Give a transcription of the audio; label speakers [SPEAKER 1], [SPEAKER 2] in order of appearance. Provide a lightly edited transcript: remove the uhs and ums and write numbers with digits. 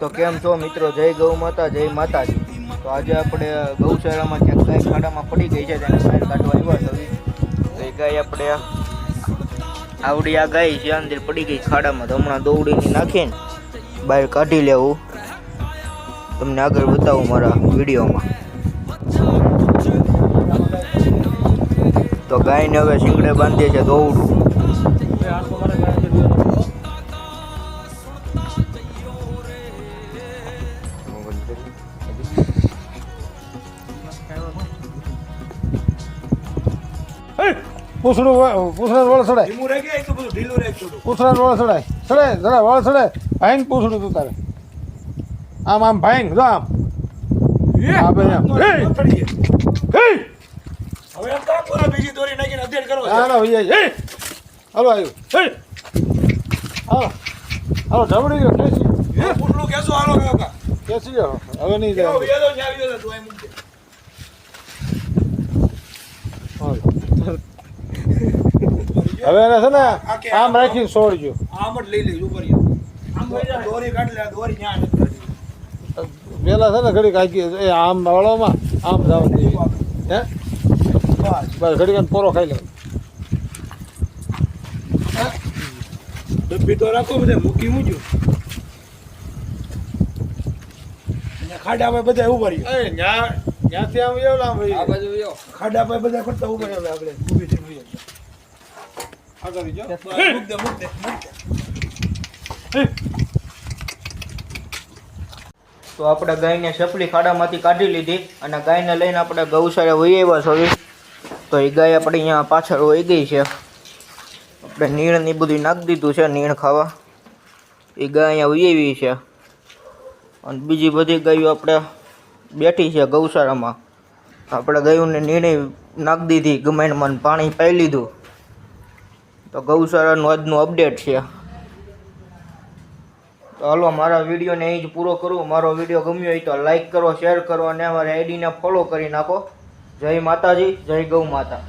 [SPEAKER 1] તો કેમ છો મિત્રો? જય ગૌ માતા, જય માતાજી. તો આજે આપણે ગૌશાળામાં ક્યાંક ગાય ખાડામાં પડી ગઈ છે, તેને બહાર કાઢવા આવ્યા છે. તો એ ગાય આપણે આવડી આ ગાય છે, અંદર પડી ગઈ ખાડામાં. તો હમણાં દોવડીને નાખીને બહાર કાઢી લેવું, તમને આગળ બતાવું મારા વિડીયોમાં. તો ગાયને હવે શીંગડે બાંધીએ છે દોવડું.
[SPEAKER 2] પૂછડું વાળ ચડાય, પૂછડા વાળ ચડાય, ચડાય જરા વાળ ચડાય. ભાઈ પૂછડું તું તારે આમ આમ ભાઈ જો આમ હાલો આવ્યું હાલો ઢબડી ગયો કેસી ગયો હવે નહીં જાય. હવે એને છે ને આમ રાખીને છોડજો.
[SPEAKER 3] આમ જ લઈ લઈશ ઉપર દોરી કાઢ લે, દોરી ન્યા
[SPEAKER 2] પેલા છે ને ઘડી કાઢી એ આમ વાળોમાં આમ જવા દેવી હે બસ ઘડી પોરો ખાઈ લે.
[SPEAKER 3] ડબ્બી તો રાખો બધા મૂકી મૂક્યું ખાડા પર બધા ઉભા રહ્યો.
[SPEAKER 2] ત્યાંથી આમ એવો આમ
[SPEAKER 3] આ બાજુ ખાડા પર બધા કરતા ઉભા રહ્યો. આપણે ઊભી થઈ ગઈ
[SPEAKER 2] આગળ જો
[SPEAKER 3] મૂક દે મૂક દે.
[SPEAKER 1] તો આપણે ગાયને સપલી ખાડામાંથી કાઢી લીધી અને ગાયને લઈને આપણે ગૌશાળા વહી આવ્યા છે. તો એ ગાય આપણે અહીંયા પાછળ વહી ગઈ છે. આપણે નીણ ને બધું નાખી દીધું છે, નીણ ખાવા. એ ગાય અહીંયા વહી આવી છે અને બીજી બધી ગાયો આપણે બેઠી છે ગૌશાળામાં. આપણે ગાયોને નીણે નાખી દીધી, ગમેનમાં પાણી પાઈ લીધું. તો ગૌશાળાનું આજનું અપડેટ છે. તો હાલો મારા વિડીયોને અહીં જ પૂરો કરું. મારો વિડીયો ગમ્યો હોય તો લાઈક કરો, શેર કરો અને અમારી આઈડીને ફોલો કરી નાખો. જય માતાજી, જય ગૌ માતા.